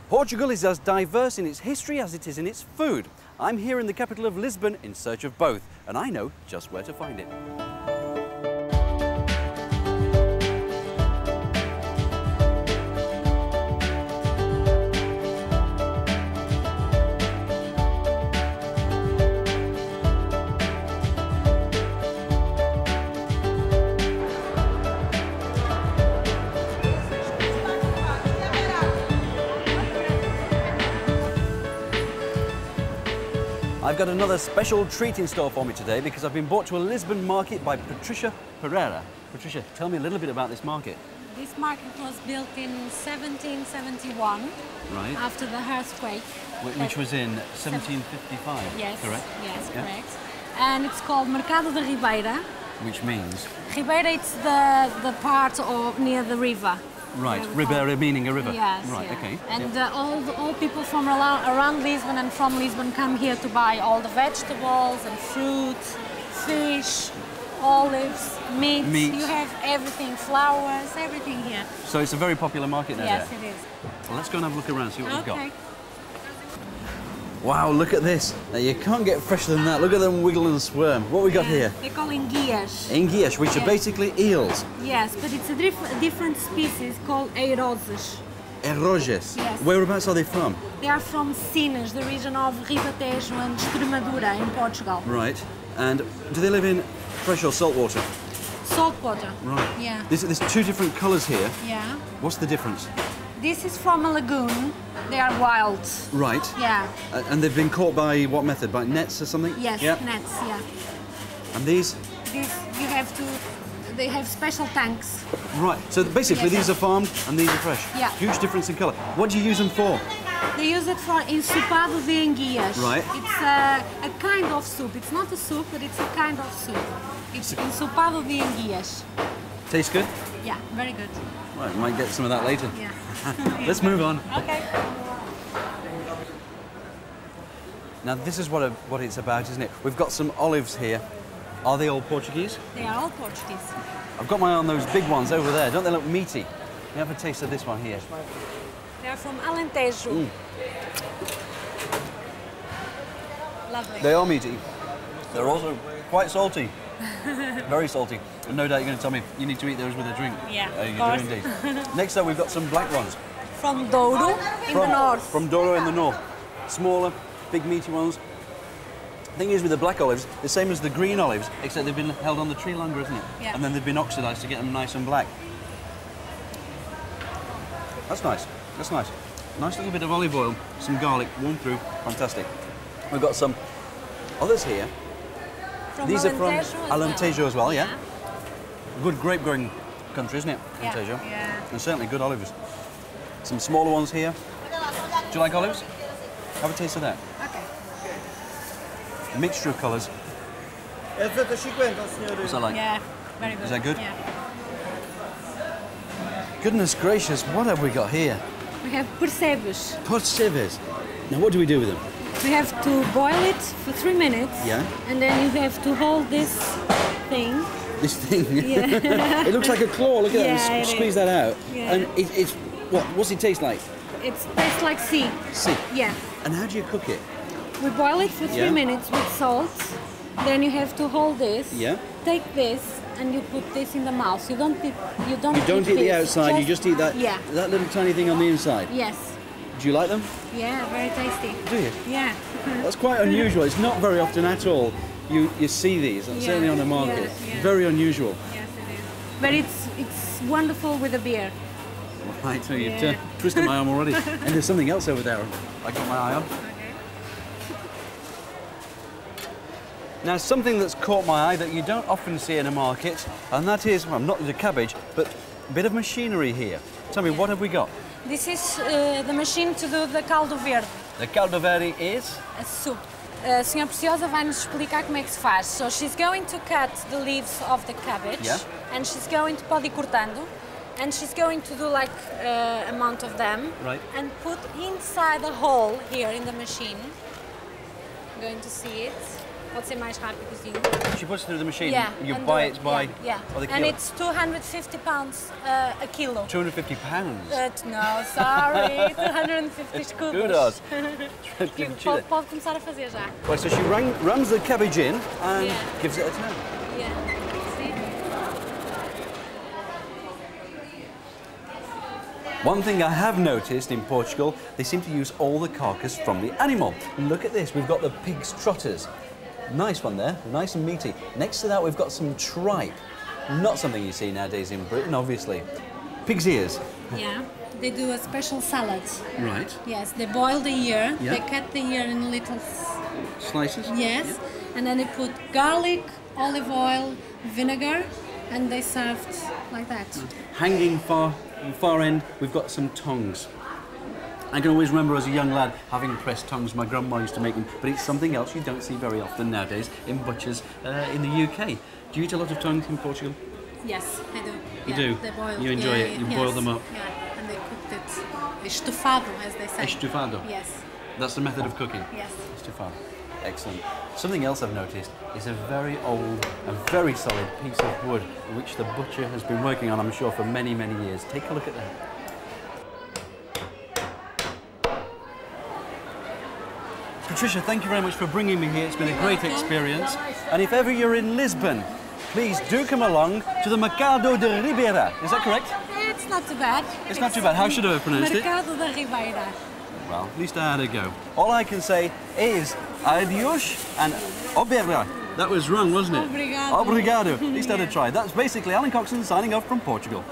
Portugal is as diverse in its history as it is in its food. I'm here in the capital of Lisbon in search of both, and I know just where to find it. I've got another special treat in store for me today because I've been brought to a Lisbon market by Patricia Pereira. Patricia, tell me a little bit about this market. This market was built in 1771, right, after the earthquake. Which was in 1755, yes, correct? Yes, yeah. Correct. And it's called Mercado da Ribeira. Which means? Ribeira, it's the part of near the river. Right, Ribeira meaning a river. Yes, right, yeah. okay. And yeah. all people from around Lisbon and from Lisbon come here to buy all the vegetables and fruit, fish, olives, meat. You have everything, flowers, everything here. So it's a very popular market now. Yes, there. it is. Well, let's go and have a look around, see what we've got. Okay. Wow, look at this. Now, you can't get fresher than that. Look at them wiggle and squirm. What have we got here? They call enguias. Enguias, which are basically eels. Yes, but it's a different species called eiroses. Eiroses? Yes. Whereabouts are they from? They are from Sines, the region of Ribatejo and Extremadura in Portugal. Right. And do they live in fresh or salt water? Salt water. Right. Yeah. There's two different colours here. Yeah. What's the difference? This is from a lagoon. They are wild. Right. Yeah. And they've been caught by what method? By nets or something? Yes, yep. nets, yeah. And these? These, you have to, they have special tanks. Right, so basically these are farmed and these are fresh? Yeah. Huge difference in colour. What do you use them for? They use it for ensopado de enguias. Right. It's a kind of soup. It's not a soup, but it's a kind of soup. It's ensopado de enguias. Tastes good? Yeah, very good. Right, might get some of that later. Yeah. Let's move on. Okay. Now this is what it's about, isn't it? We've got some olives here. Are they all Portuguese? They are all Portuguese. I've got my eye on those big ones over there. Don't they look meaty? You have a taste of this one here. They are from Alentejo. Mm. Lovely. They are meaty. They're also quite salty. Very salty. And no doubt you're going to tell me you need to eat those with a drink. Yeah, you do indeed. Next up, we've got some black ones. From Douro in the north. From Douro in the north. Smaller, big meaty ones. The thing is with the black olives, the same as the green olives, except they've been held on the tree longer, isn't it? Yeah. And then they've been oxidised to get them nice and black. That's nice. That's nice. Nice little bit of olive oil, some garlic, warm through. Fantastic. We've got some others here. These are from Alentejo as well, yeah? Good grape growing country, isn't it? Yeah. Alentejo. Yeah. And certainly good olives. Some smaller ones here. Do you like olives? Have a taste of that. Okay. A mixture of colours. What's that like? Yeah, very good. Is that good? Yeah. Goodness gracious, what have we got here? We have percebes. Percebes. Now what do we do with them? We have to boil it for 3 minutes. Yeah. And then you have to hold this thing. This thing? Yeah. It looks like a claw, look at Yeah, that, it squeeze is. that out. Yeah. And it's, what's it taste like? It tastes like sea. See. Yeah. And how do you cook it? We boil it for 3 minutes with salt. Then you have to hold this. Yeah. Take this and you put this in the mouth. You don't eat the this. outside, you just eat that, Yeah. that little tiny thing on the inside. Yes. Do you like them? Yeah, very tasty. Do you? Yeah. That's quite unusual. It's not very often at all you see these, certainly on the market. Yeah. Very unusual. Yes, it is. But it's wonderful with a beer. Right, so you've twisted my arm already. And there's something else over there I got my eye on. Okay. Now, something that's caught my eye that you don't often see in a market, and that is, well, not the cabbage, but a bit of machinery here. Tell me, what have we got? This is the machine to do the caldo verde. The caldo verde is? A soup. A Senhora Preciosa vai nos explicar como é que se faz. So she's going to cut the leaves of the cabbage, and she's going to pode ir cortando, and she's going to do like amount of them, and put inside a hole here in the machine. I'm going to see it. pode ser mais rápidozinho. She puts it through the machine. Yeah, You and buy it by the kilo. and it's 250 pounds a kilo. 250 pounds. No, sorry, 250 escudos. Kudos. Pode começar a fazer já. Right, so she rams the cabbage in and gives it a turn. Yeah. See? One thing I have noticed in Portugal, they seem to use all the carcass from the animal. Look at this, we've got the pig's trotters. Nice one there, nice and meaty. Next to that we've got some tripe. Not something you see nowadays in Britain, obviously. Pig's ears. Yeah, they do a special salad. Right. Yes, they boil the ear, Yeah. they cut the ear in little Slices? yes, Yeah. and then they put garlic, olive oil, vinegar, and they served like that. Hanging far end, we've got some tongues. I can always remember as a young lad having pressed tongues. My grandma used to make them, but it's something else you don't see very often nowadays in butchers in the UK. Do you eat a lot of tongues in Portugal? Yes, I do. You do? They boil. You enjoy it? You boil them up? Yeah, and they cooked it estufado, as they say. Estufado? Yes. That's the method of cooking? Yes. Estufado. Excellent. Something else I've noticed is a very old, a very solid piece of wood which the butcher has been working on, I'm sure, for many, many years. Take a look at that. Patricia, thank you very much for bringing me here. It's been a great experience. And if ever you're in Lisbon, please do come along to the Mercado de Ribeira. Is that correct? It's not too bad. It's not too bad. How should I have pronounced it? Mercado da Ribeira. Well, at least I had a go. All I can say is adios and obrigado. That was wrong, wasn't it? Obrigado. Obrigado. At least I had a try. That's basically Alan Coxon signing off from Portugal.